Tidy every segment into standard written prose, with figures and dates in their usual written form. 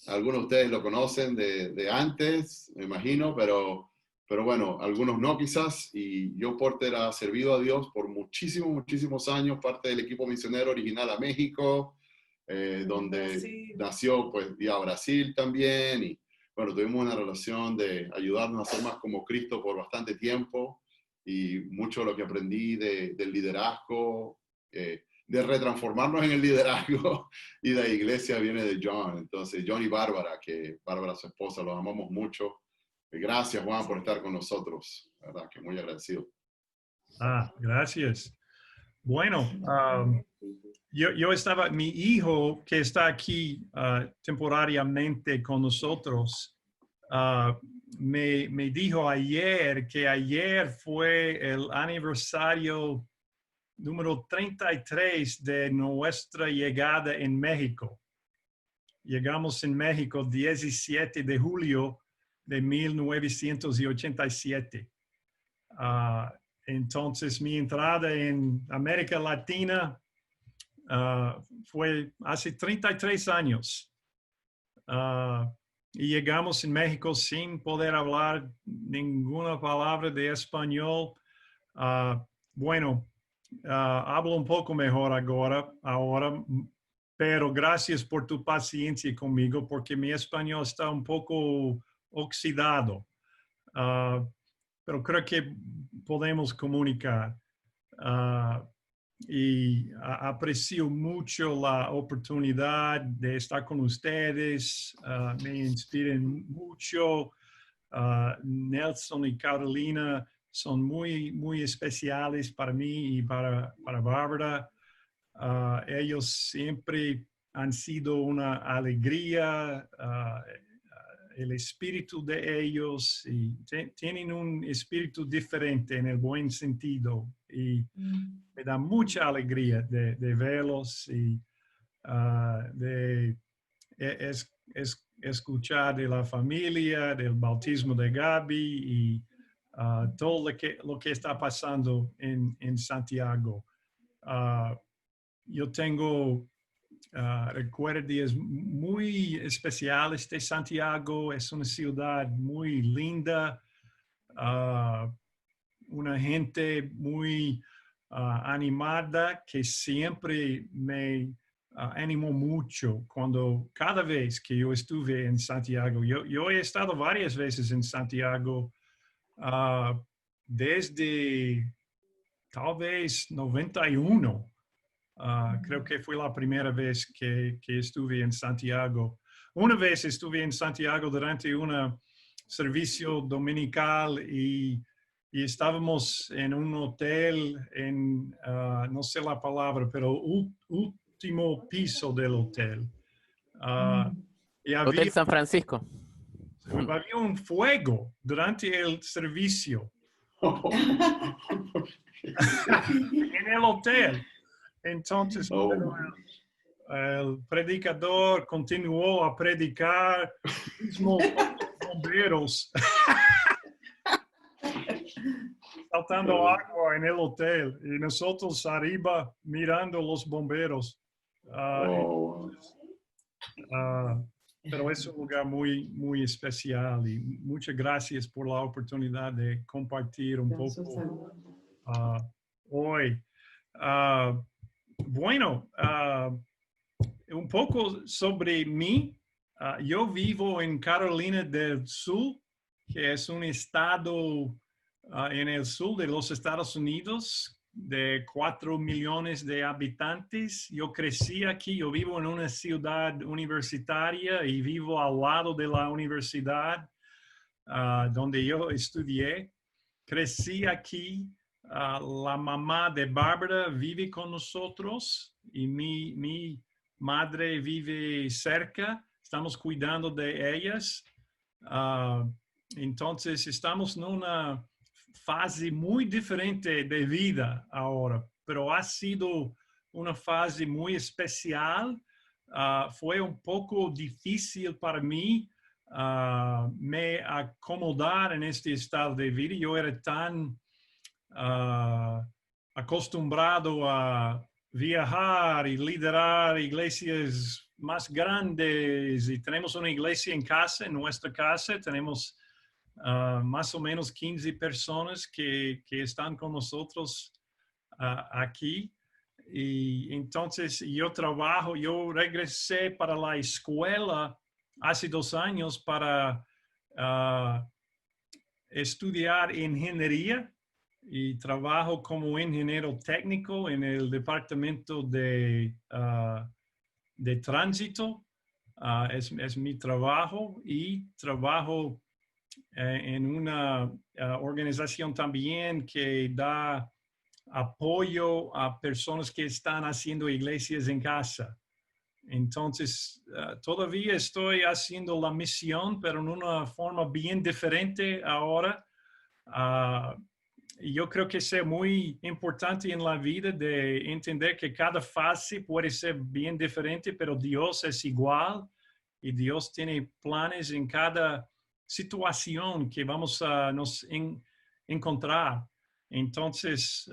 Algunos de ustedes lo conocen de antes, me imagino, pero bueno, algunos no quizás. Y yo, Porter, ha servido a Dios por muchísimos años, parte del equipo misionero original a México, donde Brasil. nació, pues, y a Brasil también. Y bueno, tuvimos una relación de ayudarnos a ser más como Cristo por bastante tiempo. Y mucho de lo que aprendí del liderazgo, de retransformarnos en el liderazgo y de la iglesia viene de John. Entonces, John y Bárbara, que Bárbara, su esposa, los amamos mucho. Gracias, Juan, por estar con nosotros. La verdad que muy agradecido. Gracias. Bueno, yo estaba, mi hijo que está aquí temporariamente con nosotros, me dijo ayer que ayer fue el aniversario número 33 de nuestra llegada en México. Llegamos en México 17 de julio de 1987. Entonces, mi entrada en América Latina fue hace 33 años. Y llegamos en México sin poder hablar ninguna palabra de español. Bueno, hablo un poco mejor ahora, pero gracias por tu paciencia conmigo porque mi español está un poco oxidado. Pero creo que podemos comunicar. Y aprecio mucho la oportunidad de estar con ustedes. Me inspiran mucho. Nelson y Carolina son muy especiales para mí y para Bárbara. Ellos siempre han sido una alegría. El espíritu de ellos y tienen un espíritu diferente en el buen sentido y me da mucha alegría de verlos y de escuchar de la familia, del bautismo de Gaby y todo lo que está pasando en Santiago. Yo tengo recuerdos muy especiales de Santiago. Es una ciudad muy linda, una gente muy animada que siempre me animó mucho cada vez que yo estuve en Santiago. Yo he estado varias veces en Santiago desde tal vez 91. Creo que fue la primera vez que estuve en Santiago. Una vez estuve en Santiago durante un servicio dominical y estábamos en un hotel no sé la palabra, pero último piso del hotel. Y Hotel San Francisco. Había un fuego durante el servicio en el hotel. Entonces, el predicador continuó a predicar, mismo los bomberos saltando agua en el hotel y nosotros arriba mirando los bomberos. Pero es un lugar muy especial y muchas gracias por la oportunidad de compartir un poco hoy. Bueno, un poco sobre mí. Yo vivo en Carolina del Sur, que es un estado en el sur de los Estados Unidos de 4 millones de habitantes. Yo crecí aquí, yo vivo en una ciudad universitaria y vivo al lado de la universidad donde yo estudié. Crecí aquí. La mamá de Bárbara vive con nosotros y mi madre vive cerca. Estamos cuidando de ellas. Entonces, estamos en una fase muy diferente de vida ahora, pero ha sido una fase muy especial. Fue un poco difícil para mí me acomodar en este estado de vida. Yo era tan acostumbrado a viajar y liderar iglesias más grandes. Y tenemos una iglesia en casa, en nuestra casa. Tenemos más o menos 15 personas que están con nosotros aquí. Y entonces yo regresé para la escuela hace 2 años para estudiar ingeniería y trabajo como ingeniero técnico en el departamento de tránsito. Es mi trabajo y trabajo en una organización también que da apoyo a personas que están haciendo iglesias en casa. Entonces, todavía estoy haciendo la misión, pero en una forma bien diferente ahora. Yo creo que es muy importante en la vida de entender que cada fase puede ser bien diferente, pero Dios es igual y Dios tiene planes en cada situación que vamos a nos encontrar. Entonces,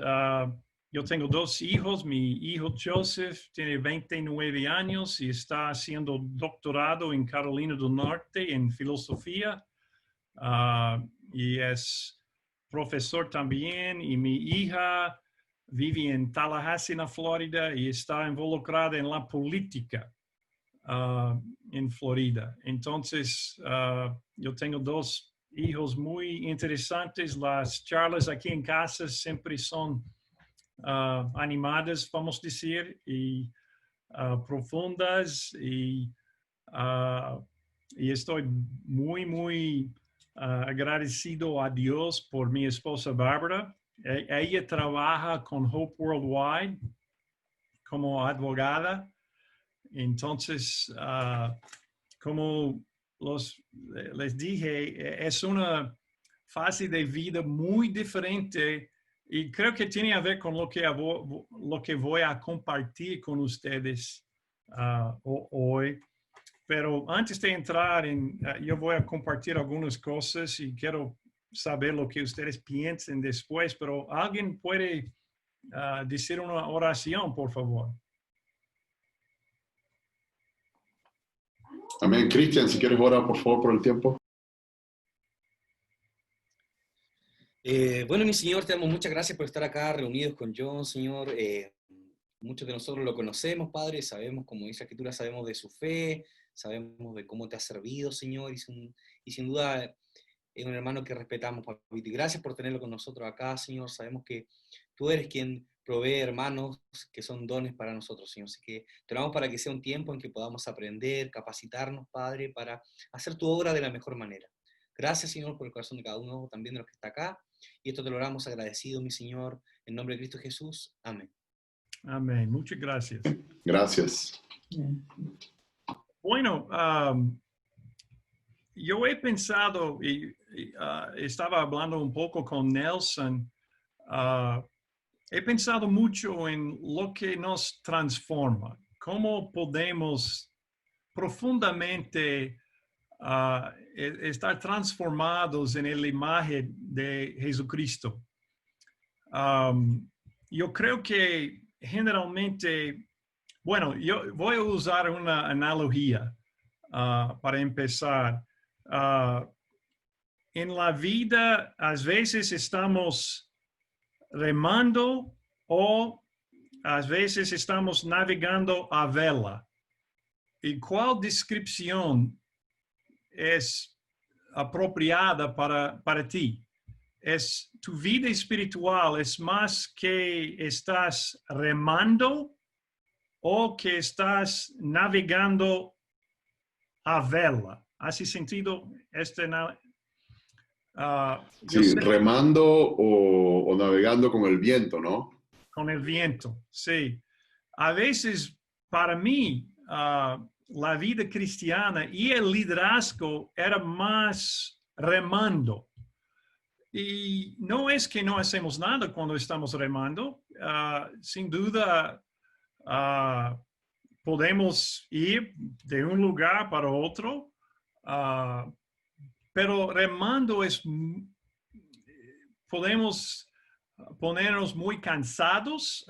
yo tengo 2 hijos. Mi hijo Joseph tiene 29 años y está haciendo doctorado en Carolina del Norte en filosofía. Y es profesor también. Y mi hija vive en Tallahassee, en Florida, y está involucrada en la política en Florida. Entonces, yo tengo 2 hijos muy interesantes. Las charlas aquí en casa siempre son animadas, vamos a decir, y profundas. Y estoy muy agradecido a Dios por mi esposa Bárbara. Ella trabaja con Hope Worldwide como abogada. Entonces, como les dije, es una fase de vida muy diferente y creo que tiene a ver con lo que voy a compartir con ustedes hoy. Pero antes de entrar yo voy a compartir algunas cosas y quiero saber lo que ustedes piensen después, pero ¿alguien puede decir una oración, por favor? Amén. Cristian, si quieres orar, por favor, por el tiempo. Bueno, mi Señor, te damos muchas gracias por estar acá reunidos con John, Señor. Muchos de nosotros lo conocemos, Padre, sabemos, como dice la Escritura, sabemos de su fe, sabemos de cómo te ha servido, Señor, y sin duda es un hermano que respetamos, Papito. Y gracias por tenerlo con nosotros acá, Señor. Sabemos que tú eres quien provee hermanos que son dones para nosotros, Señor. Así que te oramos para que sea un tiempo en que podamos aprender, capacitarnos, Padre, para hacer tu obra de la mejor manera. Gracias, Señor, por el corazón de cada uno, también de los que está acá. Y esto te lo oramos agradecido, mi Señor, en nombre de Cristo Jesús. Amén. Amén. Muchas gracias. Gracias. Bueno, yo he pensado y estaba hablando un poco con Nelson. He pensado mucho en lo que nos transforma, cómo podemos profundamente estar transformados en la imagen de Jesucristo. Yo creo que generalmente, bueno, yo voy a usar una analogía para empezar. En la vida, a veces estamos remando o a veces estamos navegando a vela. ¿Y cuál descripción es apropiada para ti? ¿Es tu vida espiritual es más que estás remando o que estás navegando a vela? ¿Hace sentido Sí, remando o navegando con el viento, ¿no? Con el viento, sí. A veces, para mí, la vida cristiana y el liderazgo era más remando. Y no es que no hacemos nada cuando estamos remando. Sin duda, podemos ir de un lugar para otro, pero remando podemos ponernos muy cansados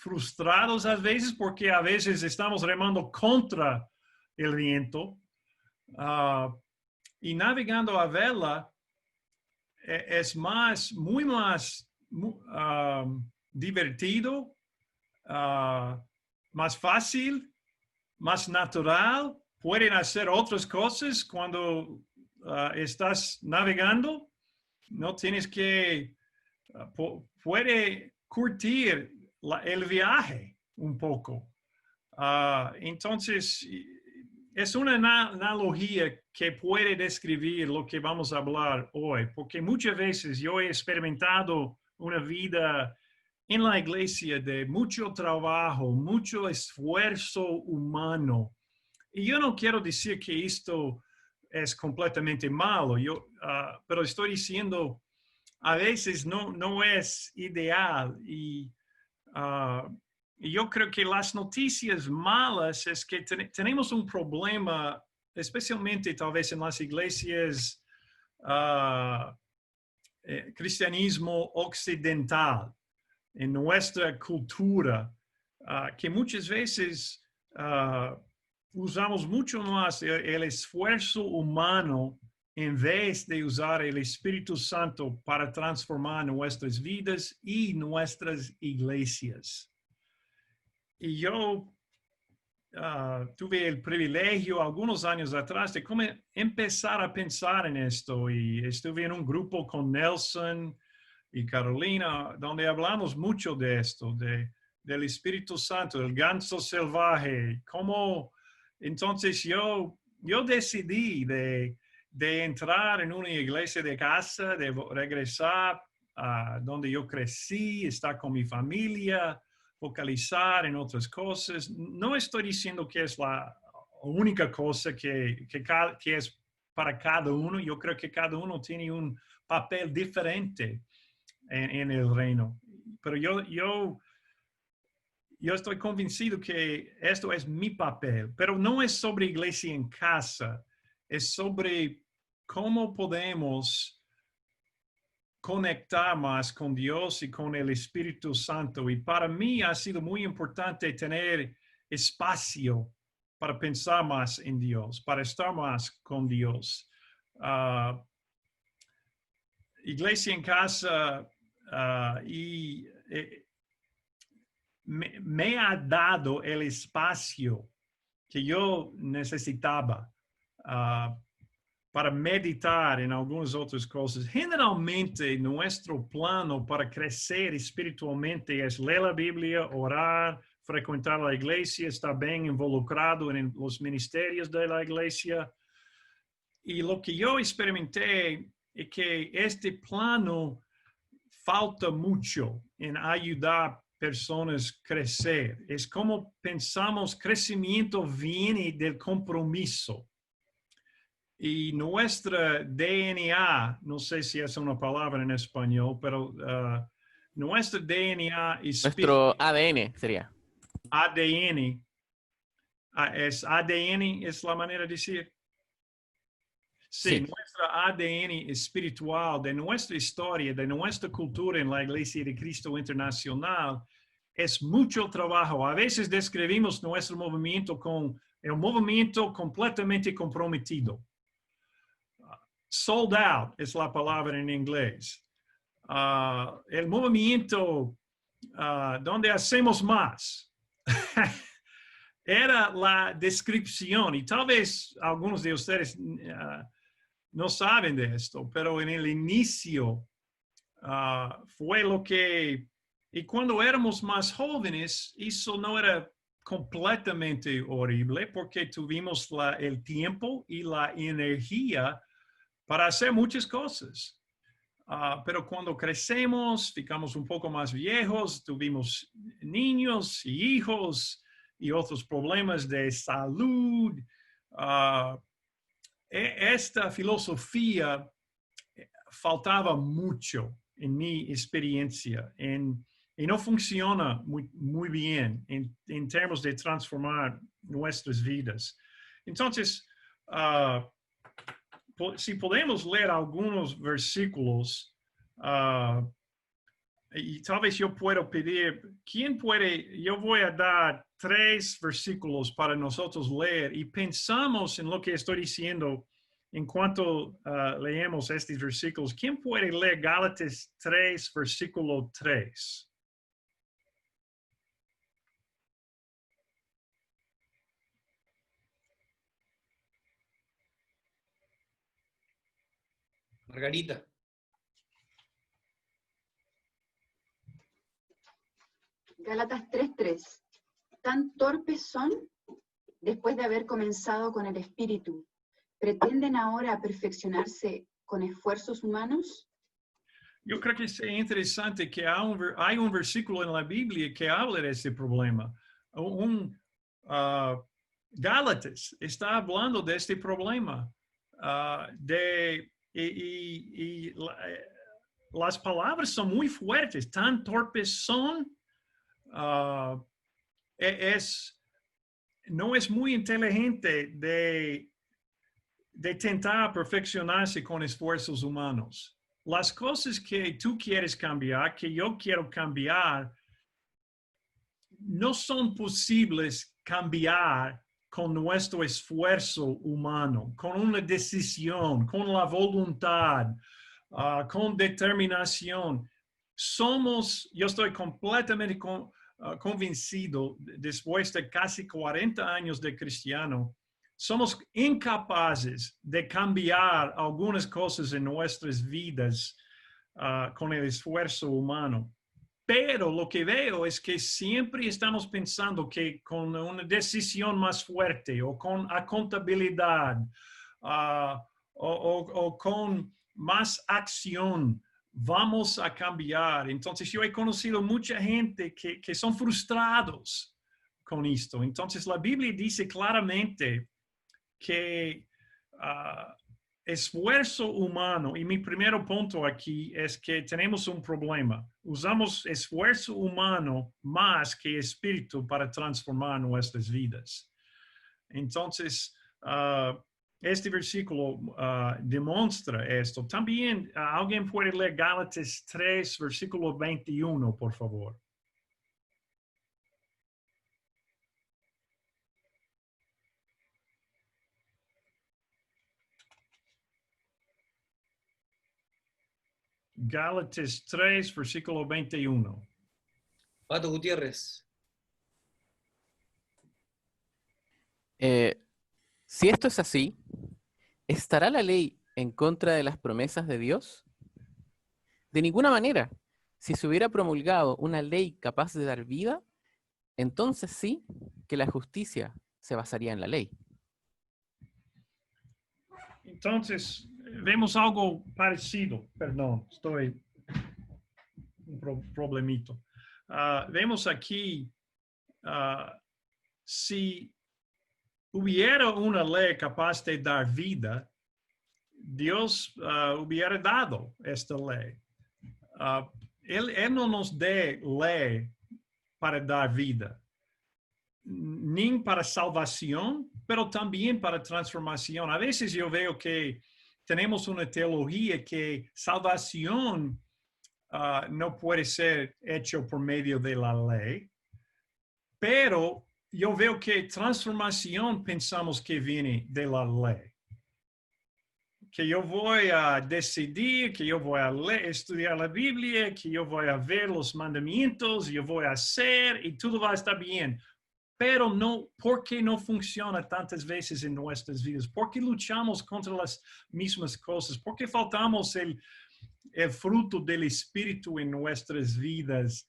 frustrados a veces porque a veces estamos remando contra el viento. Y navegando a vela es muy más divertido, más fácil, más natural. Pueden hacer otras cosas cuando estás navegando. No tienes que, puede curtir el viaje un poco. Entonces, es una analogía que puede describir lo que vamos a hablar hoy, porque muchas veces yo he experimentado una vida en la iglesia de mucho trabajo, mucho esfuerzo humano. Y yo no quiero decir que esto es completamente malo, pero estoy diciendo, a veces no es ideal. Y yo creo que las noticias malas es que tenemos un problema, especialmente tal vez en las iglesias cristianismo occidental, en nuestra cultura, que muchas veces usamos mucho más el esfuerzo humano en vez de usar el Espíritu Santo para transformar nuestras vidas y nuestras iglesias. Y yo tuve el privilegio algunos años atrás de empezar a pensar en esto, y estuve en un grupo con Nelson y Carolina donde hablamos mucho de esto, del Espíritu Santo, del ganso salvaje. Entonces yo decidí de entrar en una iglesia de casa, de regresar a donde yo crecí, estar con mi familia, focalizar en otras cosas. No estoy diciendo que es la única cosa que es para cada uno. Yo creo que cada uno tiene un papel diferente en el reino. Pero yo estoy convencido que esto es mi papel, pero no es sobre iglesia en casa, es sobre cómo podemos conectar más con Dios y con el Espíritu Santo. Y para mí ha sido muy importante tener espacio para pensar más en Dios, para estar más con Dios. Iglesia en casa me ha dado el espacio que yo necesitaba para meditar en algunas otras cosas. Generalmente, nuestro plano para crecer espiritualmente es leer la Biblia, orar, frecuentar la iglesia, estar bien involucrado en los ministerios de la iglesia. Y lo que yo experimenté es que este plano falta mucho en ayudar personas a crecer. Es como pensamos, crecimiento viene del compromiso. Y nuestra DNA, no sé si es una palabra en español, pero nuestra DNA es... Nuestro ADN sería. ADN. ¿Es ADN? ¿Es la manera de decir? Sí, nuestra ADN espiritual, de nuestra historia, de nuestra cultura en la Iglesia de Cristo Internacional, es mucho trabajo. A veces describimos nuestro movimiento con el movimiento completamente comprometido. Sold out es la palabra en inglés. El movimiento donde hacemos más. Era la descripción, y tal vez algunos de ustedes no saben de esto, pero en el inicio fue lo que, y cuando éramos más jóvenes, eso no era completamente horrible porque tuvimos el tiempo y la energía para hacer muchas cosas. Pero cuando crecemos, ficamos un poco más viejos, tuvimos niños y hijos y otros problemas de salud. Esta filosofía faltaba mucho en mi experiencia y no funciona muy bien en términos de transformar nuestras vidas. Entonces, si podemos leer algunos versículos y tal vez yo puedo pedir, ¿quién puede? Yo voy a dar 3 versículos para nosotros leer y pensamos en lo que estoy diciendo en cuanto leemos estos versículos. ¿Quién puede leer Gálatas 3, versículo 3? Margarita. Gálatas 3:3. Tan torpes son, después de haber comenzado con el espíritu, ¿pretenden ahora perfeccionarse con esfuerzos humanos? Yo creo que es interesante que hay un versículo en la Biblia que habla de ese problema. Gálatas está hablando de este problema. Las palabras son muy fuertes, tan torpes son. No es muy inteligente de tentar perfeccionarse con esfuerzos humanos. Las cosas que tú quieres cambiar, que yo quiero cambiar, no son posibles cambiar con nuestro esfuerzo humano, con una decisión, con la voluntad, con determinación. Yo estoy completamente convencido, después de casi 40 años de cristiano, somos incapaces de cambiar algunas cosas en nuestras vidas con el esfuerzo humano. Pero lo que veo es que siempre estamos pensando que con una decisión más fuerte o con accountabilidad o con más acción vamos a cambiar. Entonces yo he conocido mucha gente que son frustrados con esto. Entonces la Biblia dice claramente que esfuerzo humano, y mi primer punto aquí es que tenemos un problema. Usamos esfuerzo humano más que espíritu para transformar nuestras vidas. Entonces, este versículo demuestra esto. También alguien puede leer Gálatas 3, versículo 21, por favor. Gálatas 3, versículo 21. Pato Gutiérrez. Si esto es así, ¿estará la ley en contra de las promesas de Dios? De ninguna manera. Si se hubiera promulgado una ley capaz de dar vida, entonces sí que la justicia se basaría en la ley. Entonces, vemos algo parecido. Perdón, estoy un problemito. Vemos aquí, si hubiera una ley capaz de dar vida, Dios hubiera dado esta ley. Él no nos da ley para dar vida, ni para salvación, pero también para transformación. A veces yo veo que tenemos una teología que salvación no puede ser hecho por medio de la ley, pero yo veo que transformación pensamos que viene de la ley. Que yo voy a decidir, que yo voy a estudiar la Biblia, que yo voy a ver los mandamientos, yo voy a hacer y todo va a estar bien. Pero no, ¿por qué no funciona tantas veces en nuestras vidas? ¿Por qué luchamos contra las mismas cosas? ¿Por qué faltamos el fruto del Espíritu en nuestras vidas?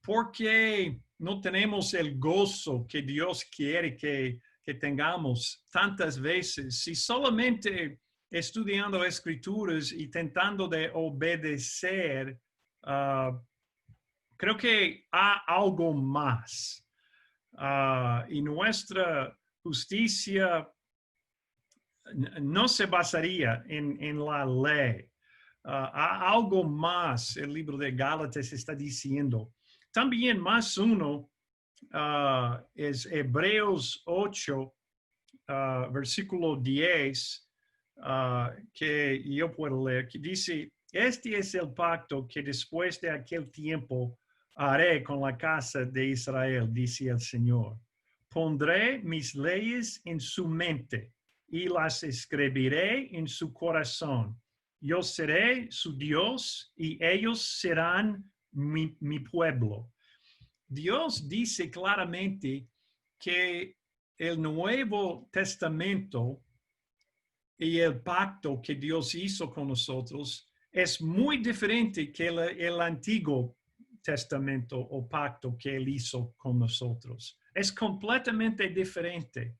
¿Por qué no tenemos el gozo que Dios quiere que tengamos tantas veces? Si solamente estudiando escrituras y tentando de obedecer, creo que hay algo más. Y nuestra justicia no se basaría en la ley. Hay algo más, el libro de Gálatas está diciendo. También más uno es Hebreos 8, versículo 10, que yo puedo leer, que dice, este es el pacto que después de aquel tiempo haré con la casa de Israel, dice el Señor. Pondré mis leyes en su mente y las escribiré en su corazón. Yo seré su Dios y ellos serán mi pueblo. Dios dice claramente que el Nuevo Testamento y el pacto que Dios hizo con nosotros es muy diferente que el Antiguo Testamento o pacto que Él hizo con nosotros. Es completamente diferente.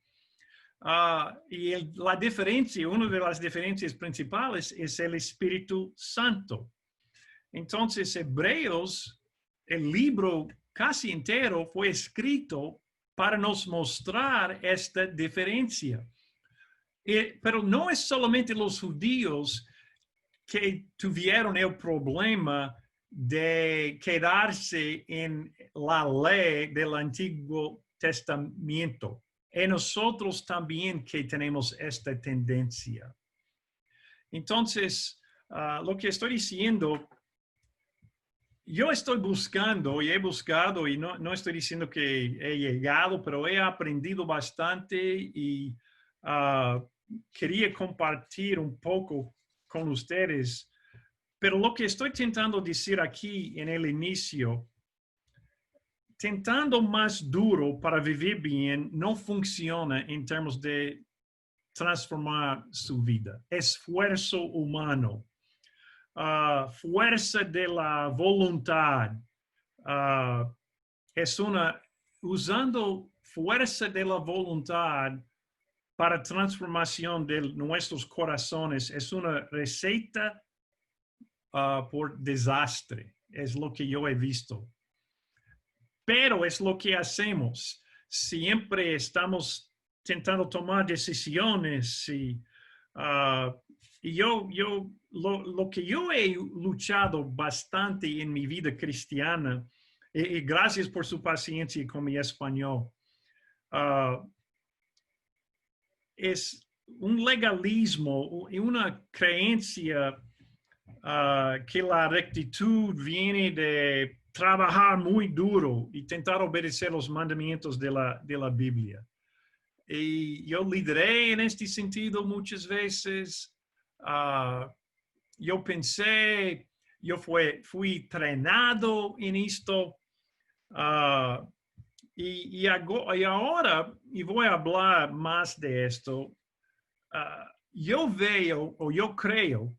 Y la diferencia, una de las diferencias principales es el Espíritu Santo. Entonces, Hebreos, el libro casi entero fue escrito para nos mostrar esta diferencia. Pero no es solamente los judíos que tuvieron el problema de quedarse en la ley del Antiguo Testamento. Y nosotros también que tenemos esta tendencia. Entonces, lo que estoy diciendo, yo estoy buscando y he buscado, y no estoy diciendo que he llegado, pero he aprendido bastante y quería compartir un poco con ustedes. Pero lo que estoy intentando decir aquí en el inicio, tentando más duro para vivir bien, no funciona en términos de transformar su vida. Esfuerzo humano, fuerza de la voluntad. Usando fuerza de la voluntad para transformación de nuestros corazones es una receta por desastre. Es lo que yo he visto. Pero es lo que hacemos. Siempre estamos intentando tomar decisiones y lo que yo he luchado bastante en mi vida cristiana, y gracias por su paciencia con mi español, es un legalismo y una creencia que la rectitud viene de trabajar muy duro y intentar obedecer los mandamientos de la Biblia. Y yo lideré en este sentido muchas veces. Yo pensé, fui entrenado en esto. Y ahora, y voy a hablar más de esto, yo veo o yo creo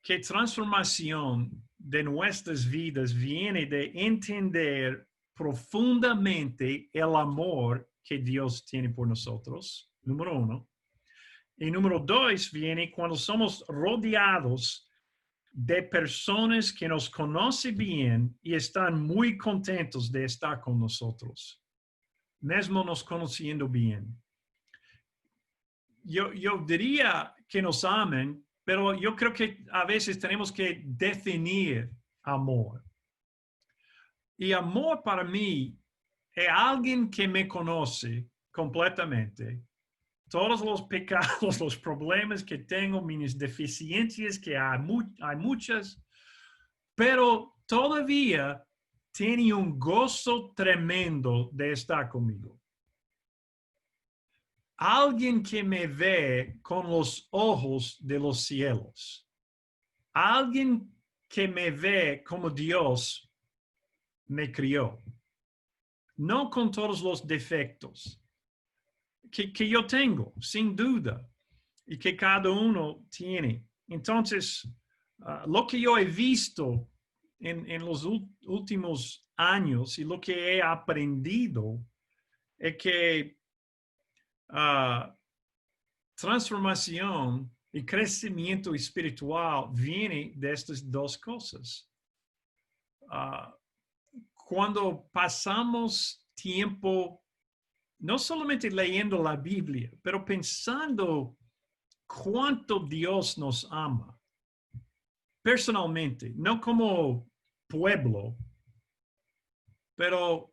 que transformación de nuestras vidas viene de entender profundamente el amor que Dios tiene por nosotros, número uno. Y número dos viene cuando somos rodeados de personas que nos conocen bien y están muy contentos de estar con nosotros, mismo nos conociendo bien. Yo diría que nos amen, pero yo creo que a veces tenemos que definir amor. Y amor para mí es alguien que me conoce completamente. Todos los pecados, los problemas que tengo, mis deficiencias, que hay muchas, pero todavía tiene un gozo tremendo de estar conmigo. Alguien que me ve con los ojos de los cielos. Alguien que me ve como Dios me crió. No con todos los defectos que yo tengo, sin duda, y que cada uno tiene. Entonces, lo que yo he visto en los últimos años y lo que he aprendido es que transformación y crecimiento espiritual viene de estas dos cosas. Cuando pasamos tiempo no solamente leyendo la Biblia, pero pensando cuánto Dios nos ama personalmente, no como pueblo, pero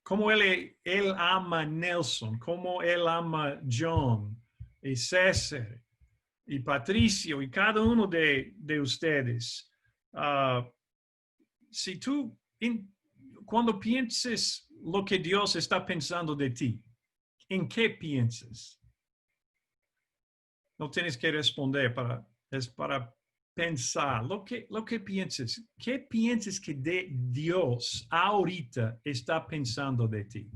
como él ama a Nelson, como él ama a John y César y Patricio y cada uno de ustedes, si tú, cuando pienses lo que Dios está pensando de ti, ¿en qué piensas? No tienes que responder, es para pensar lo que pienses. ¿Qué piensas que Dios ahorita está pensando de ti?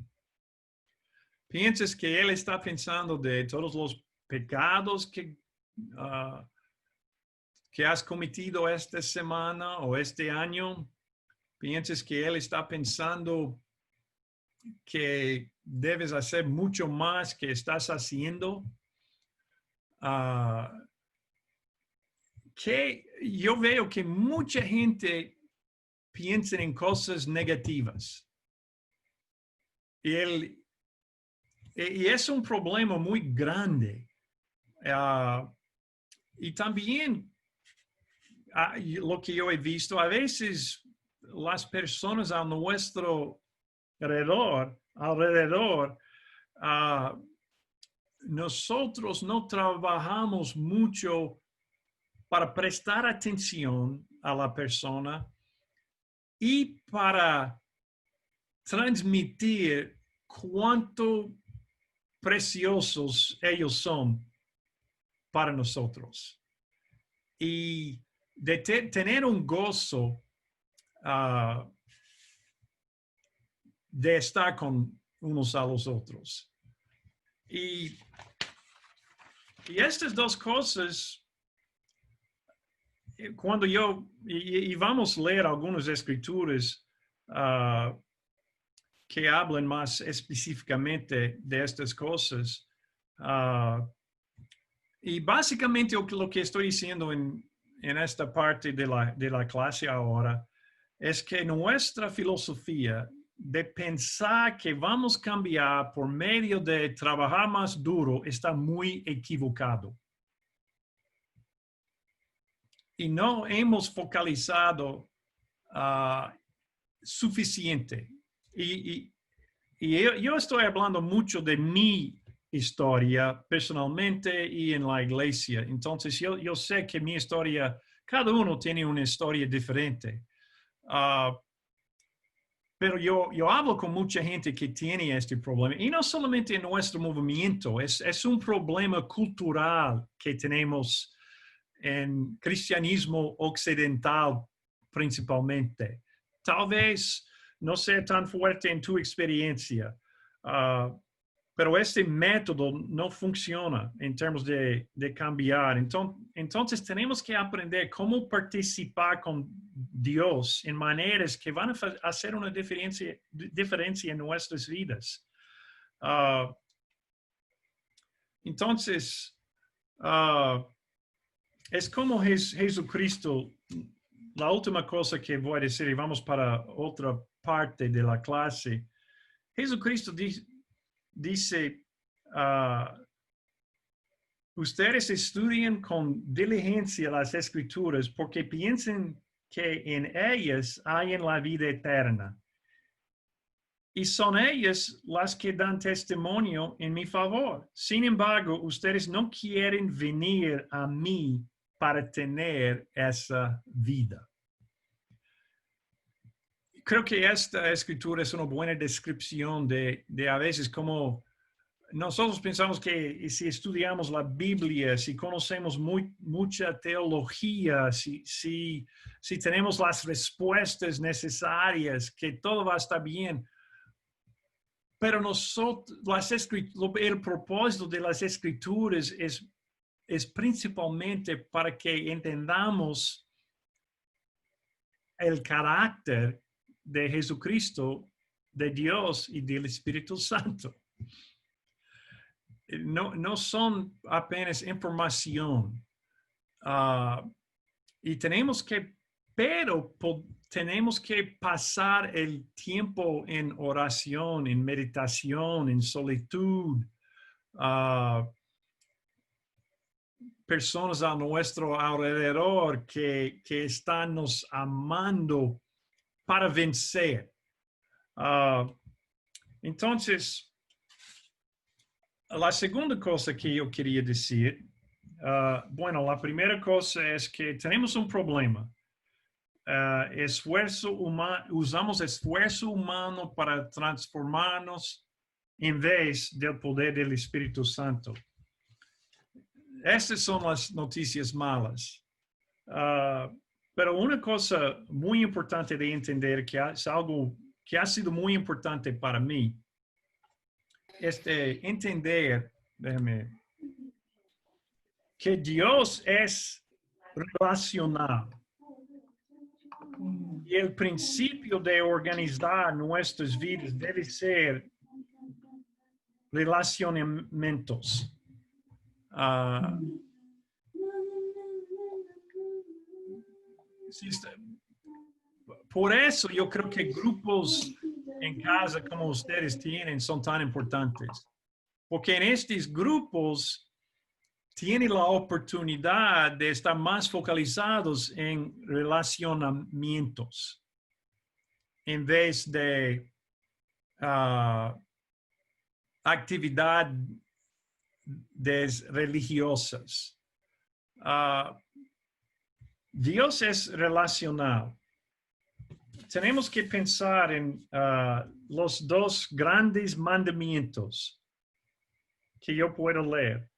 ¿Piensas que Él está pensando de todos los pecados que has cometido esta semana o este año? ¿Piensas que Él está pensando que debes hacer mucho más que estás haciendo? Que yo veo que mucha gente piensa en cosas negativas. Y es un problema muy grande. Y también lo que yo he visto, a veces las personas a nuestro alrededor, nosotros no trabajamos mucho para prestar atención a la persona y para transmitir cuánto preciosos ellos son para nosotros. Y de tener un gozo de estar con unos a los otros. Y estas dos cosas, cuando y vamos a leer algunas escrituras que hablan más específicamente de estas cosas. Y básicamente lo que estoy diciendo en esta parte de la clase ahora es que nuestra filosofía de pensar que vamos a cambiar por medio de trabajar más duro está muy equivocado. Y no hemos focalizado suficiente. Y yo estoy hablando mucho de mi historia personalmente y en la iglesia. Entonces yo sé que mi historia, cada uno tiene una historia diferente. Pero yo hablo con mucha gente que tiene este problema. Y no solamente en nuestro movimiento, es un problema cultural que tenemos en cristianismo occidental principalmente. Tal vez no sea tan fuerte en tu experiencia, pero este método no funciona en términos de cambiar. Entonces tenemos que aprender cómo participar con Dios en maneras que van a hacer una diferencia en nuestras vidas. Entonces, es como Jesucristo. La última cosa que voy a decir, y vamos para otra parte de la clase. Jesucristo dice, ustedes estudian con diligencia las Escrituras porque piensan que en ellas hay en la vida eterna. Y son ellas las que dan testimonio en mi favor. Sin embargo, ustedes no quieren venir a mí para tener esa vida. Creo que esta escritura es una buena descripción de a veces como nosotros pensamos que si estudiamos la Biblia, si conocemos mucha teología, si tenemos las respuestas necesarias, que todo va a estar bien. Pero el propósito de las escrituras es principalmente para que entendamos el carácter de Jesucristo, de Dios y del Espíritu Santo. No son apenas información. Y tenemos que pasar el tiempo en oración, en meditación, en solitud. Personas a nuestro alrededor que están nos amando para vencer. Entonces, la segunda cosa que yo quería decir Bueno, la primera cosa es que tenemos un problema. Usamos esfuerzo humano para transformarnos en vez del poder del Espíritu Santo. Estas son las noticias malas. Pero una cosa muy importante de entender, que es algo que ha sido muy importante para mí, es de entender, que Dios es relacional. Y el principio de organizar nuestras vidas debe ser relacionamientos. Por eso yo creo que grupos en casa como ustedes tienen son tan importantes. Porque en estos grupos tienen la oportunidad de estar más focalizados en relacionamientos en vez de actividades religiosas. Dios es relacional. Tenemos que pensar en los dos grandes mandamientos que yo puedo leer.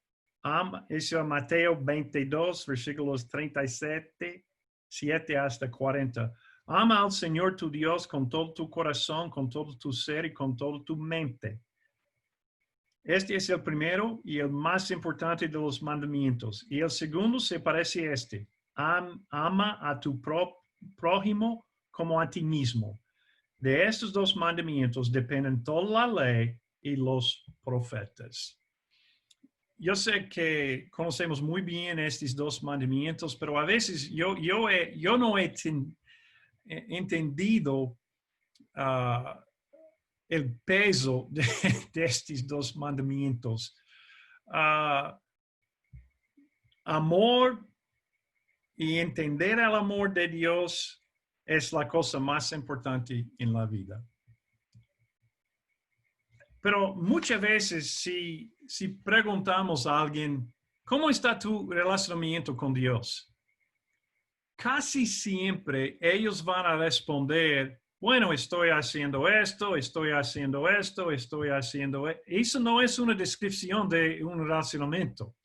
Eso es Mateo 22, versículos 37, 7 hasta 40. Ama al Señor tu Dios con todo tu corazón, con todo tu ser y con toda tu mente. Este es el primero y el más importante de los mandamientos. Y el segundo se parece a este. Ama a tu prójimo como a ti mismo. De estos dos mandamientos dependen toda la ley y los profetas. Yo sé que conocemos muy bien estos dos mandamientos, pero a veces yo no he entendido el peso de estos dos mandamientos. Amor y entender el amor de Dios es la cosa más importante en la vida. Pero muchas veces si preguntamos a alguien, ¿cómo está tu relacionamiento con Dios? Casi siempre ellos van a responder, bueno, estoy haciendo esto, estoy haciendo esto, estoy haciendo esto. Eso no es una descripción de un relacionamiento.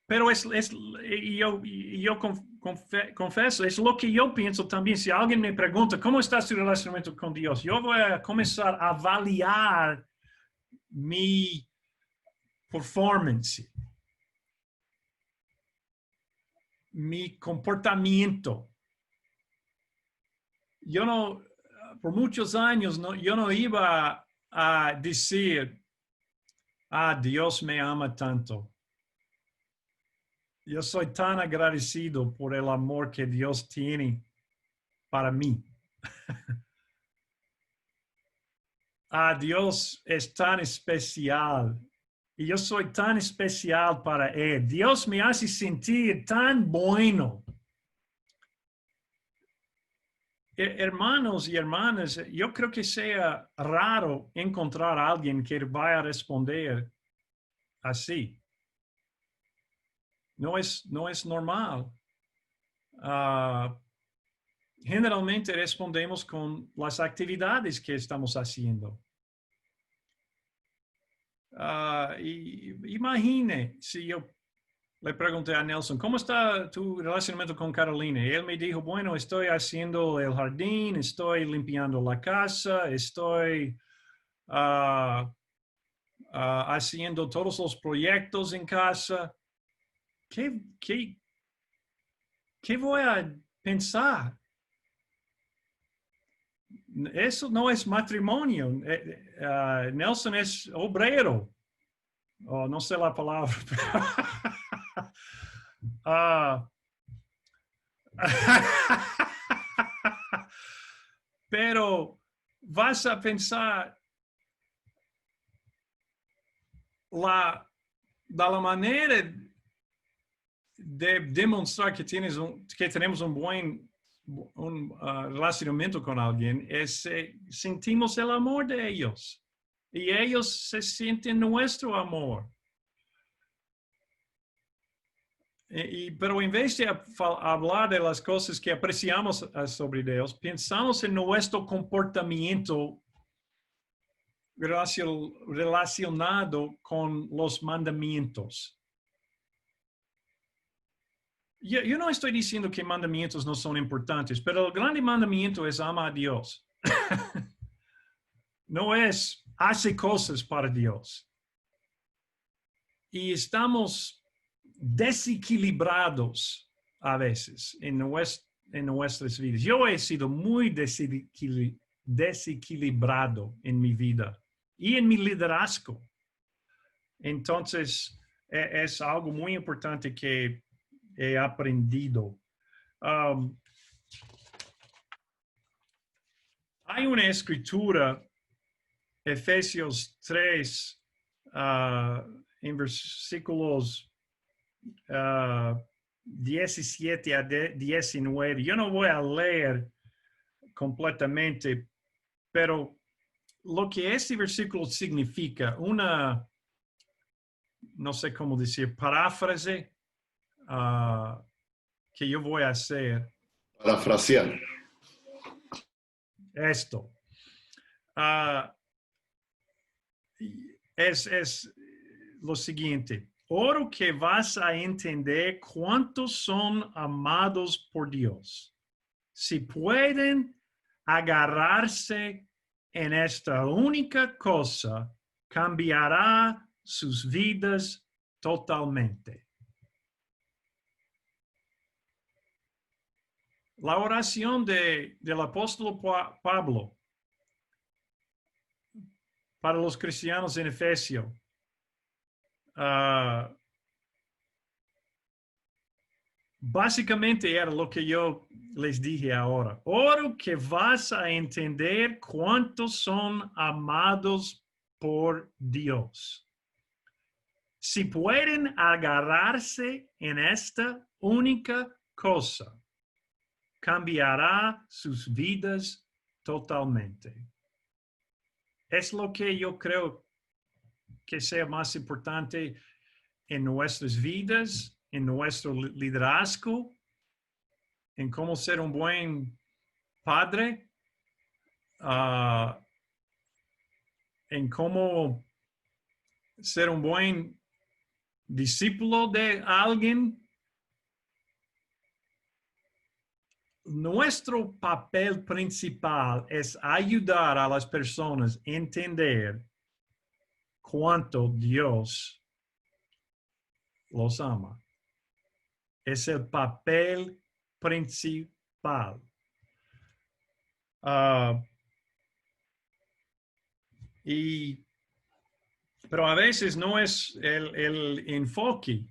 Pero yo confieso, es lo que yo pienso también. Si alguien me pregunta, ¿cómo está su relacionamiento con Dios? Yo voy a comenzar a avaliar mi performance, mi comportamiento. Yo no, por muchos años, yo no iba a decir, Dios me ama tanto. Yo soy tan agradecido por el amor que Dios tiene para mí. Dios es tan especial y yo soy tan especial para Él. Dios me hace sentir tan bueno. Hermanos y hermanas, yo creo que sea raro encontrar a alguien que vaya a responder así. No es normal. Generalmente respondemos con las actividades que estamos haciendo. Imagine si yo le pregunté a Nelson, ¿cómo está tu relacionamiento con Carolina? Y él me dijo, bueno, estoy haciendo el jardín, estoy limpiando la casa, estoy haciendo todos los proyectos en casa. ¿Qué voy a pensar? Eso no es matrimonio. Nelson es obrero. No sé la palabra. Pero vas a pensar la manera de demostrar que tenemos un buen relacionamiento con alguien es sentimos el amor de ellos. y ellos se sienten nuestro amor. Pero en vez de hablar de las cosas que apreciamos sobre Dios, pensamos en nuestro comportamiento relacionado con los mandamientos. Yo no estoy diciendo que mandamientos no son importantes, pero el gran mandamiento es ama a Dios. No es hace cosas para Dios. Y estamos desequilibrados a veces en nuestras vidas. Yo he sido muy desequilibrado en mi vida y en mi liderazgo. Entonces, es algo muy importante que he aprendido. Hay una escritura, Efesios 3, en versículos 17 a 19. Yo no voy a leer completamente, pero lo que este versículo significa, una, no sé cómo decir, paráfrase que yo voy a hacer. Parafrasear. Esto. Es lo siguiente. Oro que vas a entender cuántos son amados por Dios. Si pueden agarrarse en esta única cosa, cambiará sus vidas totalmente. La oración del apóstol Pablo para los cristianos en Efesio. Básicamente era lo que yo les dije ahora. Oro que vas a entender cuántos son amados por Dios. Si pueden agarrarse en esta única cosa, cambiará sus vidas totalmente. Es lo que yo creo que sea más importante en nuestras vidas, en nuestro liderazgo, en cómo ser un buen padre, en cómo ser un buen discípulo de alguien. Nuestro papel principal es ayudar a las personas a entender cuánto Dios los ama. Es el papel principal. Pero a veces no es el enfoque.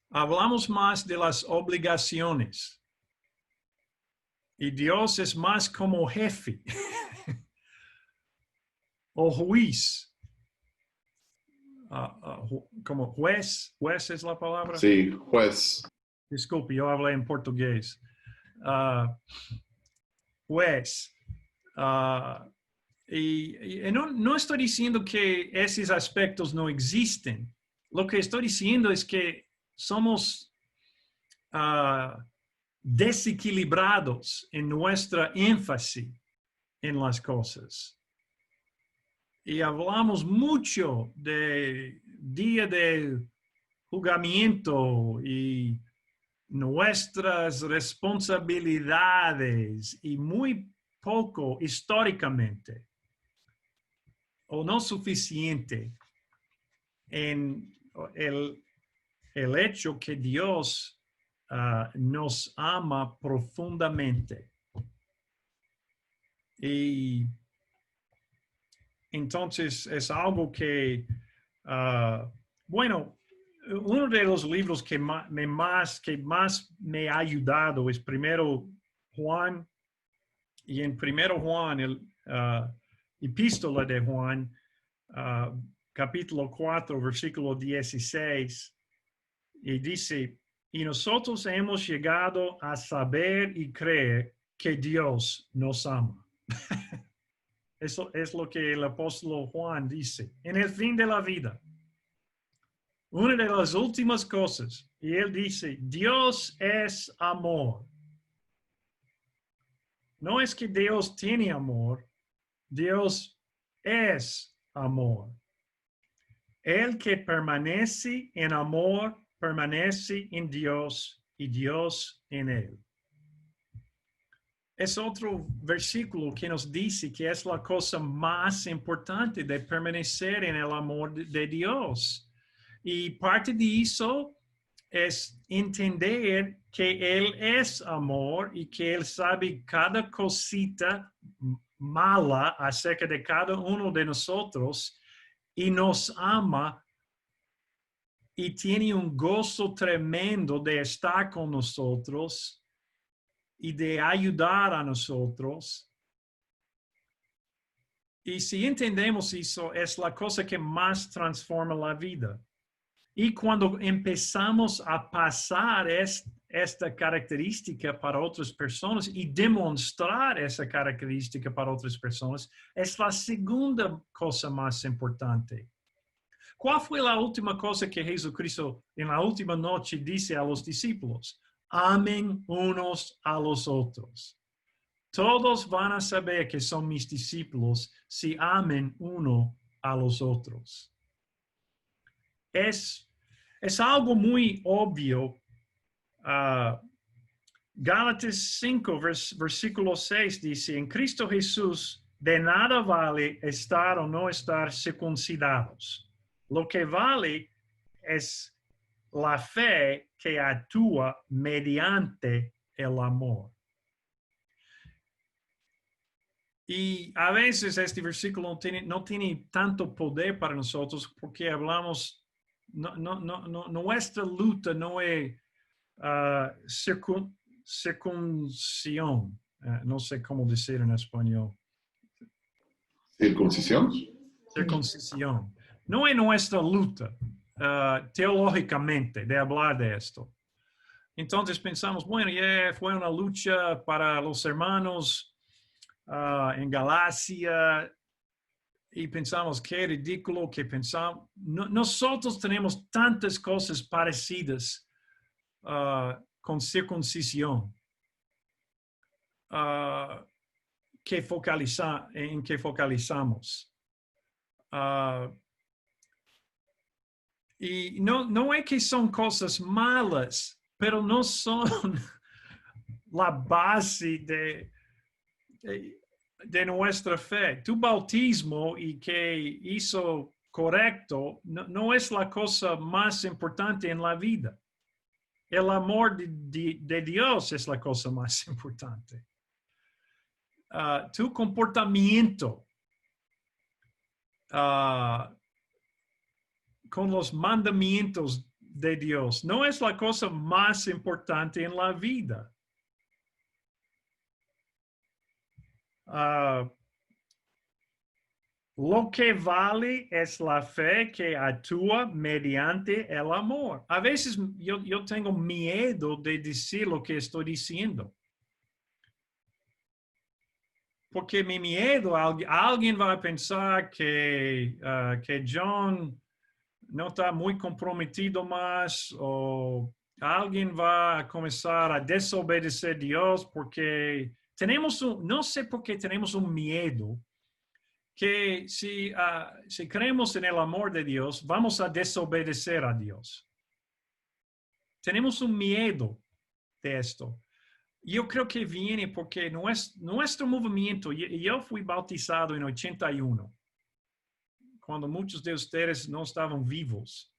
Hablamos más de las obligaciones. Y Dios es más como jefe o juez. Como juez es la palabra. Sí, juez. Disculpe, yo hablé en portugués. Juez. Y no estoy diciendo que esos aspectos no existen. Lo que estoy diciendo es que somos desequilibrados en nuestra énfasis en las cosas. Y hablamos mucho de día de juzgamiento y nuestras responsabilidades y muy poco históricamente o no suficiente en el hecho que Dios nos ama profundamente. Y entonces es algo que, bueno, uno de los libros que más me ha ayudado es primero Juan, y en primero Juan, el epístola de Juan, capítulo 4, versículo 16, y dice, y nosotros hemos llegado a saber y creer que Dios nos ama. Eso es lo que el apóstol Juan dice. En el fin de la vida, una de las últimas cosas, y él dice, Dios es amor. No es que Dios tiene amor, Dios es amor. El que permanece en amor, permanece en Dios y Dios en él. Es otro versículo que nos dice que es la cosa más importante de permanecer en el amor de Dios. Y parte de eso es entender que Él es amor y que Él sabe cada cosita mala acerca de cada uno de nosotros y nos ama y tiene un gozo tremendo de estar con nosotros y de ayudar a nosotros. Y si entendemos eso, es la cosa que más transforma la vida. Y cuando empezamos a pasar esta característica para otras personas y demostrar esa característica para otras personas, es la segunda cosa más importante. ¿Cuál fue la última cosa que Jesucristo en la última noche dice a los discípulos? Amen unos a los otros. Todos van a saber que son mis discípulos si amen uno a los otros. Es algo muy obvio. Gálatas 5, versículo 6 dice, en Cristo Jesús de nada vale estar o no estar circuncidados. Lo que vale es la fe que actúa mediante el amor. Y a veces este versículo no tiene tanto poder para nosotros porque hablamos, nuestra lucha no es circuncisión. No sé cómo decir en español. ¿Circuncisión? Circuncisión. No es nuestra lucha teológicamente de hablar de esto. Entonces pensamos, bueno, fue una lucha para los hermanos en Galacia y pensamos qué ridículo que pensamos. Nosotros tenemos tantas cosas parecidas con circuncisión en que focalizamos. Y no es que son cosas malas, pero no son la base de nuestra fe. Tu bautismo y que hizo correcto no es la cosa más importante en la vida. El amor de Dios es la cosa más importante. Tu comportamiento con los mandamientos de Dios no es la cosa más importante en la vida. Lo que vale es la fe que actúa mediante el amor. A veces yo tengo miedo de decir lo que estoy diciendo. Porque mi miedo, alguien va a pensar que John no está muy comprometido más, o alguien va a comenzar a desobedecer a Dios porque no sé por qué tenemos un miedo que si creemos en el amor de Dios, vamos a desobedecer a Dios. Tenemos un miedo de esto. Yo creo que viene porque nuestro movimiento, yo fui bautizado en 81, cuando muchos de ustedes no estaban vivos.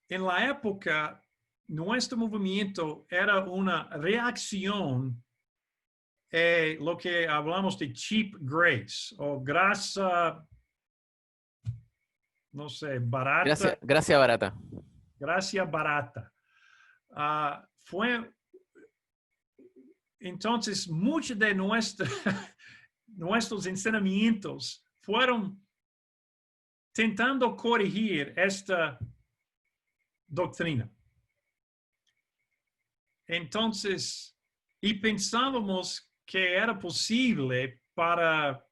En la época, nuestro movimiento era una reacción a lo que hablamos de cheap grace, o gracia, no sé, barata. Gracia barata. Gracia barata. Entonces, muchos de nuestros enseñamientos fueron intentando corregir esta doctrina. Entonces, y pensábamos que era posible para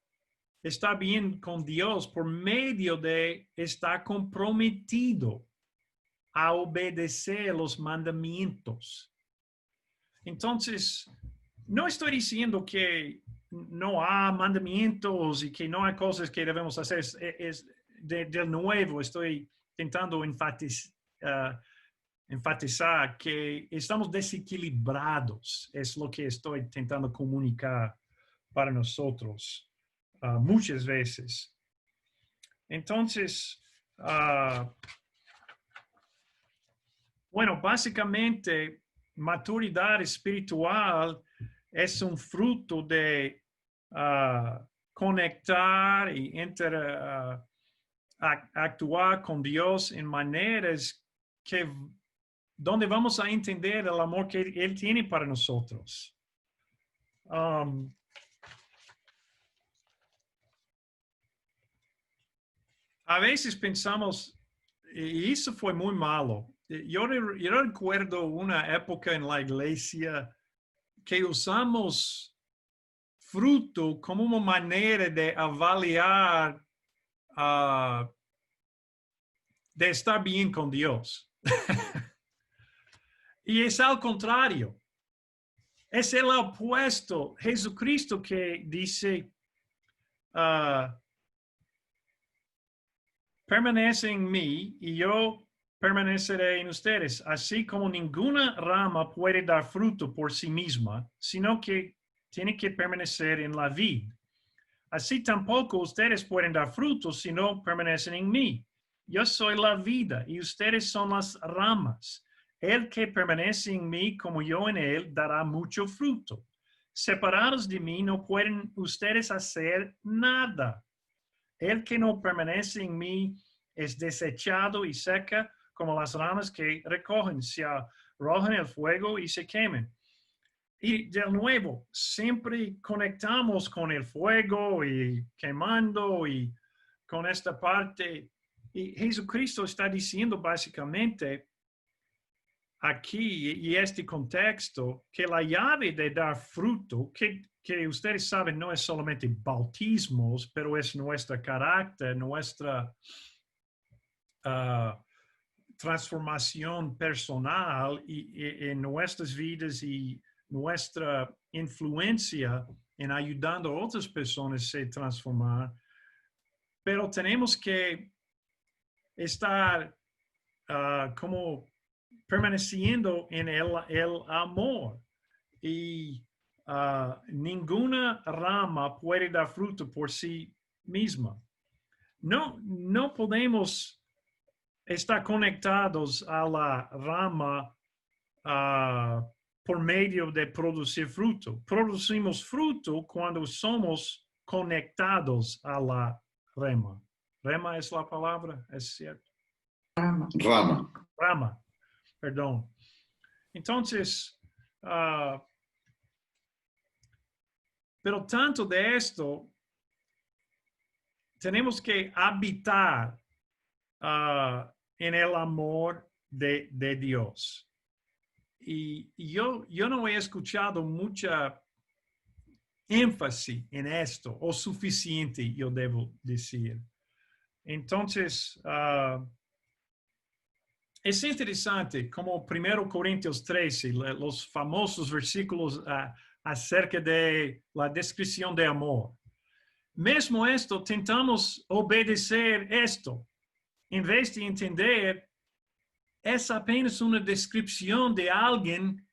estar bien con Dios por medio de estar comprometido a obedecer los mandamientos. Entonces, no estoy diciendo que no hay mandamientos y que no hay cosas que debemos hacer. De nuevo, estoy intentando enfatizar que estamos desequilibrados. Es lo que estoy intentando comunicar para nosotros muchas veces. Entonces, bueno, básicamente, maturidad espiritual es un fruto de conectar y actuar con Dios en maneras donde vamos a entender el amor que Él tiene para nosotros. A veces pensamos, y eso fue muy malo. Yo recuerdo una época en la iglesia que usamos fruto como una manera de avaliar, de estar bien con Dios. Y es al contrario. Es el opuesto. Jesucristo que dice, permanece en mí y yo permaneceré en ustedes, así como ninguna rama puede dar fruto por sí misma, sino que tiene que permanecer en la vid. Así tampoco ustedes pueden dar fruto si no permanecen en mí. Yo soy la vida y ustedes son las ramas. El que permanece en mí como yo en él dará mucho fruto. Separados de mí no pueden ustedes hacer nada. El que no permanece en mí es desechado y seca como las ramas que recogen, se arrojan el fuego y se queman. Y de nuevo, siempre conectamos con el fuego y quemando y con esta parte. Y Jesucristo está diciendo básicamente aquí y este contexto que la llave de dar fruto, que ustedes saben no es solamente bautismos, pero es nuestro carácter, nuestra transformación personal y en nuestras vidas y nuestra influencia en ayudando a otras personas a se transformar. Pero tenemos que estar como permaneciendo en el amor. Y ninguna rama puede dar fruto por sí misma. No podemos estar conectados a la rama por medio de producir fruto. Producimos fruto cuando somos conectados a la rama. Rama es la palabra, ¿es cierto? Rama, perdón. Entonces, pero tanto de esto, tenemos que habitar en el amor de Dios. Y yo no he escuchado mucha énfasis en esto, o suficiente, yo debo decir. Entonces, es interesante como 1 Corintios 13, los famosos versículos acerca de la descripción de amor. Mesmo esto, tentamos obedecer esto. En vez de entender, es apenas una descripción de alguien.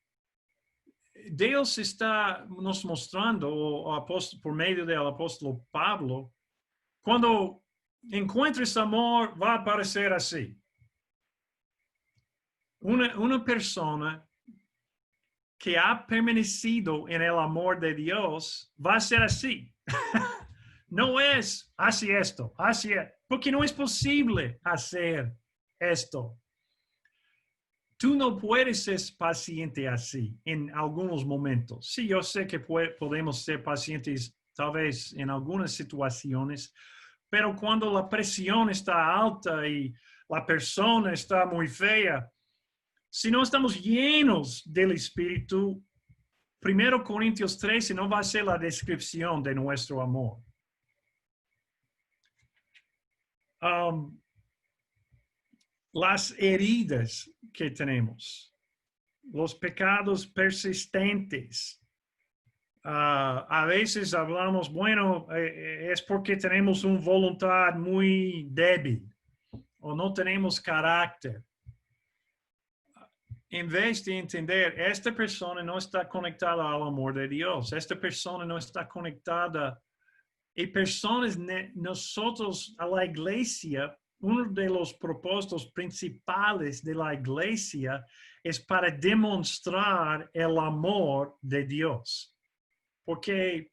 Dios está nos mostrando, por medio del apóstol Pablo, cuando encuentres amor, va a parecer así. Una persona que ha permanecido en el amor de Dios va a ser así. No es así esto, así es, porque no es posible hacer esto. Tú no puedes ser paciente así en algunos momentos. Sí, yo sé que podemos ser pacientes tal vez en algunas situaciones, pero cuando la presión está alta y la persona está muy fea, si no estamos llenos del Espíritu, 1 Corintios 13 no va a ser la descripción de nuestro amor. Las heridas que tenemos, los pecados persistentes. A veces hablamos, bueno, es porque tenemos una voluntad muy débil o no tenemos carácter. En vez de entender, esta persona no está conectada al amor de Dios, esta persona no está conectada, y personas, nosotros a la iglesia, uno de los propósitos principales de la iglesia es para demostrar el amor de Dios. Porque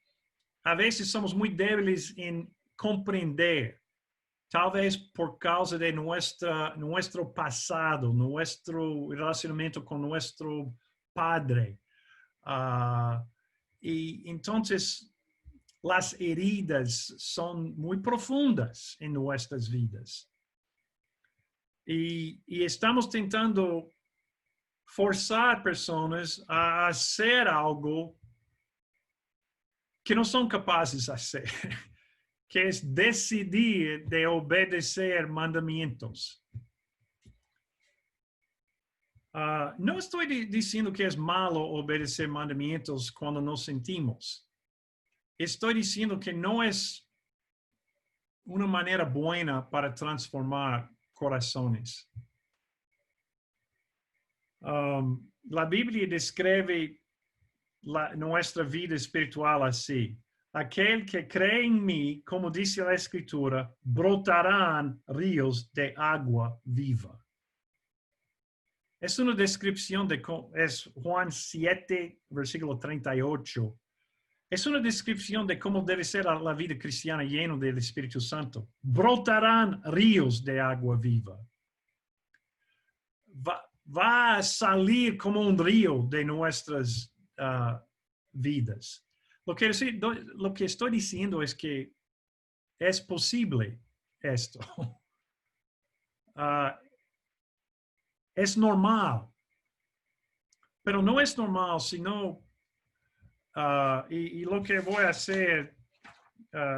a veces somos muy débiles en comprender, tal vez por causa de nuestro pasado, nuestro relacionamiento con nuestro padre. Y entonces las heridas son muy profundas en nuestras vidas. Y estamos tentando forzar personas a hacer algo que no son capaces de hacer, que es decidir de obedecer mandamientos. No estoy diciendo que es malo obedecer mandamientos cuando nos sentimos. Estoy diciendo que no es una manera buena para transformar corazones. La Biblia describe nuestra vida espiritual así. Aquel que cree en mí, como dice la Escritura, brotarán ríos de agua viva. Es una descripción es Juan 7, versículo 38. Es una descripción de cómo debe ser la vida cristiana llena del Espíritu Santo. Brotarán ríos de agua viva. Va a salir como un río de nuestras vidas. Lo que estoy diciendo es que es posible esto. Es normal. Pero no es normal, sino... y lo que voy a hacer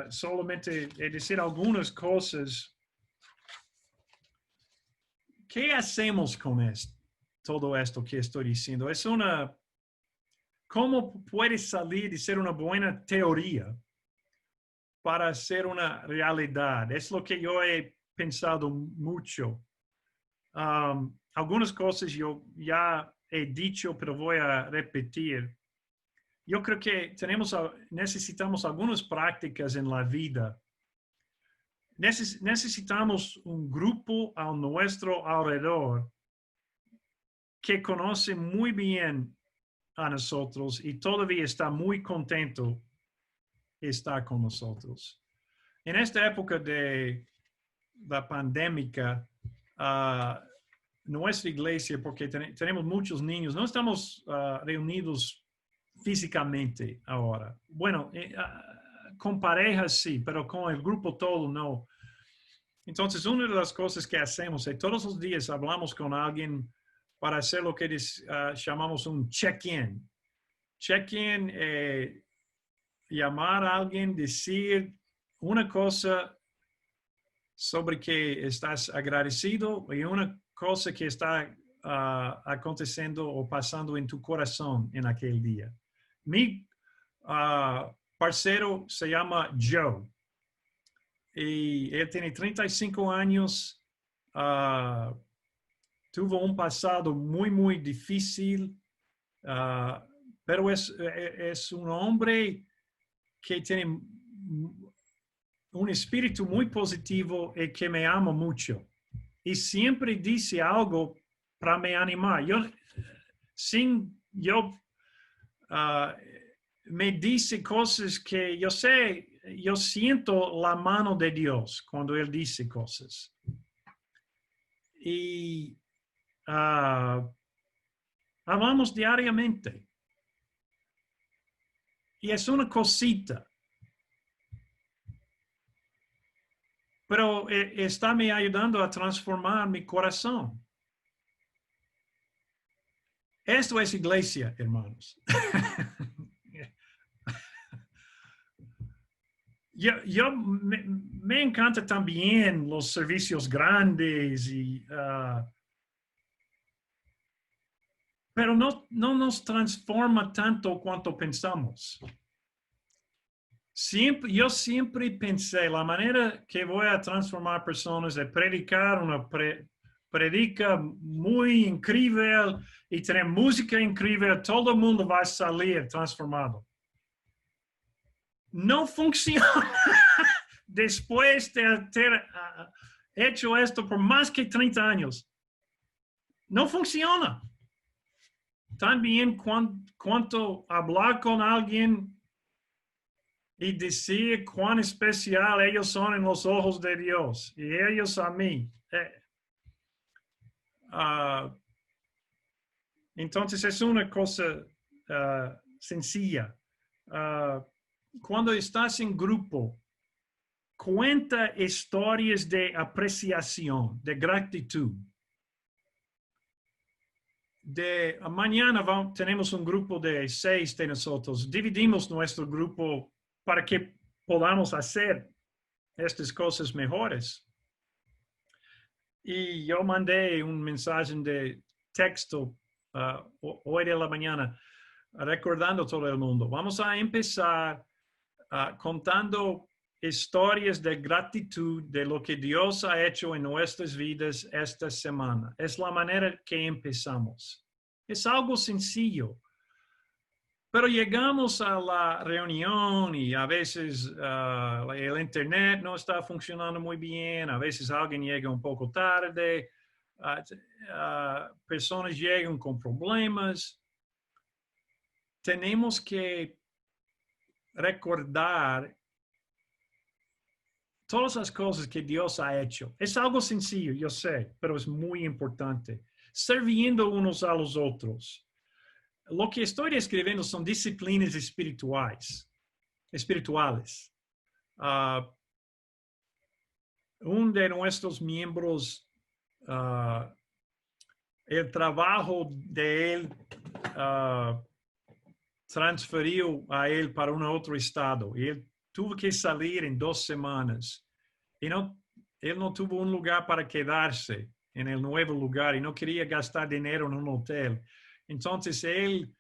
solamente es decir algunas cosas. ¿Qué hacemos con esto? Todo esto que estoy diciendo. ¿Cómo puede salir de ser una buena teoría para ser una realidad? Es lo que yo he pensado mucho. Algunas cosas yo ya he dicho, pero voy a repetir. Yo creo que necesitamos algunas prácticas en la vida. Necesitamos un grupo a nuestro alrededor que conoce muy bien a nosotros y todavía está muy contento de estar con nosotros. En esta época de la pandemia, nuestra iglesia, porque tenemos muchos niños, no estamos reunidos físicamente ahora. Bueno, con parejas sí, pero con el grupo todo no. Entonces, una de las cosas que hacemos es todos los días hablamos con alguien para hacer lo que llamamos un check-in. Check-in, llamar a alguien, decir una cosa sobre que estás agradecido y una cosa que está aconteciendo o pasando en tu corazón en aquel día. Mi parcero se llama Joe y él tiene 35 años. Tuvo un pasado muy, muy difícil, pero es un hombre que tiene un espíritu muy positivo y que me ama mucho. Y siempre dice algo para me animar. Me dice cosas que yo sé, yo siento la mano de Dios cuando él dice cosas. Y hablamos diariamente. Y es una cosita. Pero está me ayudando a transformar mi corazón. Esto es iglesia, hermanos. Me encanta también los servicios grandes, pero no nos transforma tanto cuanto pensamos. Yo siempre pensé, la manera que voy a transformar personas es predicar una predica muy increíble y tener música increíble, todo el mundo va a salir transformado. No funciona. Después de haber hecho esto por más que 30 años, no funciona. También cuanto hablar con alguien y decir cuán especial ellos son en los ojos de Dios y ellos a mí. Entonces es una cosa sencilla. Cuando estás en grupo, cuenta historias de apreciación, de gratitud. Mañana tenemos un grupo de 6 de nosotros. Dividimos nuestro grupo para que podamos hacer estas cosas mejores. Y yo mandé un mensaje de texto hoy de la mañana, recordando a todo el mundo. Vamos a empezar contando historias de gratitud de lo que Dios ha hecho en nuestras vidas esta semana. Es la manera que empezamos. Es algo sencillo. Pero llegamos a la reunión y a veces el internet no está funcionando muy bien, a veces alguien llega un poco tarde, personas llegan con problemas. Tenemos que recordar todas las cosas que Dios ha hecho. Es algo sencillo, yo sé, pero es muy importante. Sirviendo unos a los otros. Lo que estoy describiendo son disciplinas espirituales. Un de nuestros miembros, el trabajo de él transferió a él para un otro estado y él tuvo que salir en 2 semanas. Y él no tuvo un lugar para quedarse en el nuevo lugar y no quería gastar dinero en un hotel. Entonces, él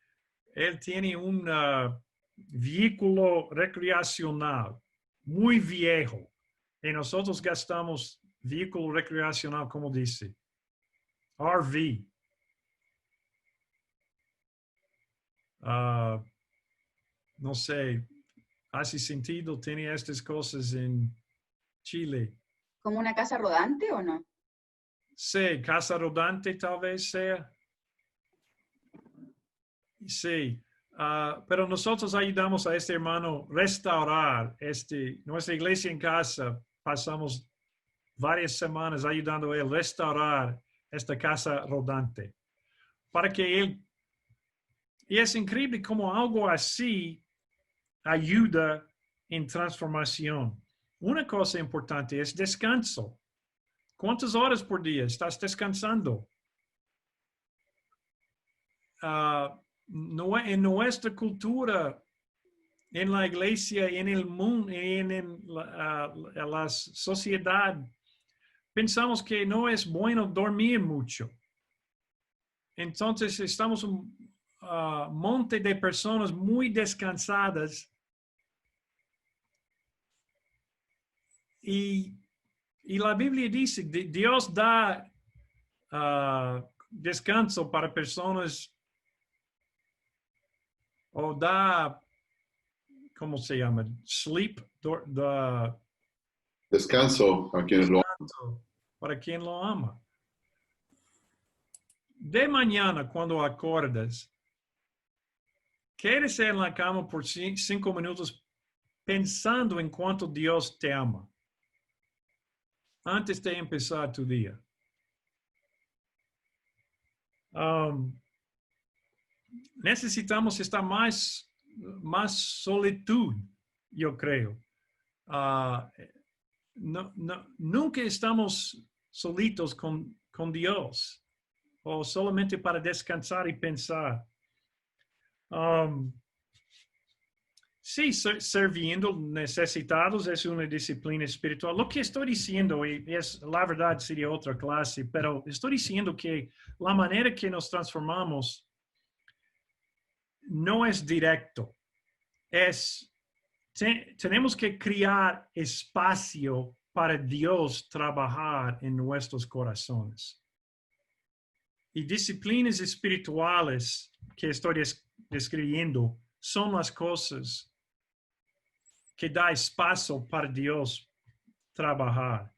tiene un vehículo recreacional muy viejo. Y nosotros gastamos vehículo recreacional, como dice, RV. No sé, ¿hace sentido? ¿Tiene estas cosas en Chile? ¿Como una casa rodante o no? Sí, casa rodante tal vez sea. Sí, pero nosotros ayudamos a este hermano a restaurar nuestra iglesia en casa. Pasamos varias semanas ayudando a él a restaurar esta casa rodante. Para que él... Y es increíble cómo algo así ayuda en transformación. Una cosa importante es descanso. ¿Cuántas horas por día estás descansando? En nuestra cultura, en la iglesia, en el mundo, en la sociedad, pensamos que no es bueno dormir mucho. Entonces estamos un monte de personas muy descansadas y la Biblia dice, Dios da descanso para personas o da, ¿cómo se llama? Sleep, Descanso a quienes lo descanso para quien lo ama. De mañana, cuando acordas, quédese en la cama por 5 minutos pensando en cuánto Dios te ama antes de empezar tu día. Necesitamos estar más solitud, yo creo. Nunca estamos solitos con Dios o solamente para descansar y pensar. Sí, serviendo necesitados es una disciplina espiritual. Lo que estoy diciendo, y es la verdad sería otra clase, pero estoy diciendo que la manera que nos transformamos no es directo. Tenemos que crear espacio para Dios trabajar en nuestros corazones. Y disciplinas espirituales que estoy describiendo son las cosas que da espacio para Dios trabajar.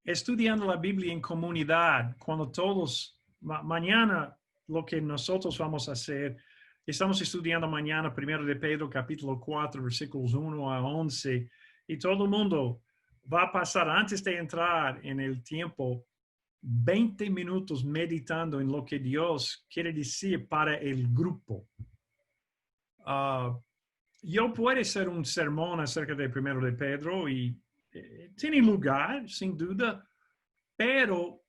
Estudiando la Biblia en comunidad, cuando todos, mañana lo que nosotros vamos a hacer, estamos estudiando mañana 1 de Pedro capítulo 4, versículos 1 a 11, y todo el mundo va a pasar antes de entrar en el tiempo 20 minutos meditando en lo que Dios quiere decir para el grupo. Yo puedo hacer un sermón acerca de 1 de Pedro y tiene lugar, sin duda, pero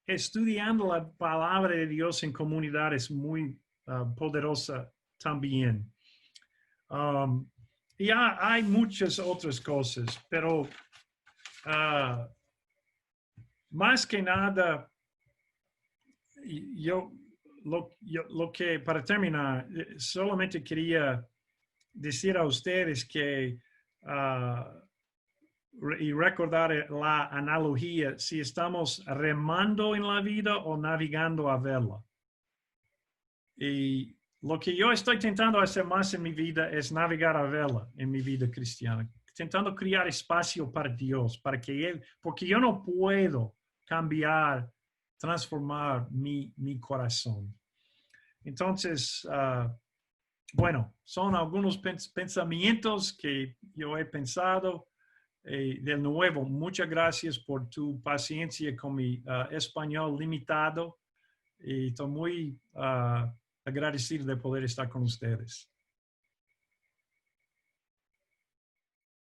estudiando la palabra de Dios en comunidad es muy poderosa también. Y hay muchas otras cosas, pero más que nada, lo que, para terminar, solamente quería decir a ustedes que, y recordar la analogía, si estamos remando en la vida o navegando a vela. Y lo que yo estoy intentando hacer más en mi vida es navegar a vela en mi vida cristiana, intentando crear espacio para Dios, para que Él, porque yo no puedo cambiar, transformar mi corazón. Entonces, bueno, son algunos pensamientos que yo he pensado. De nuevo, muchas gracias por tu paciencia con mi español limitado. Y estoy muy agradecido de poder estar con ustedes.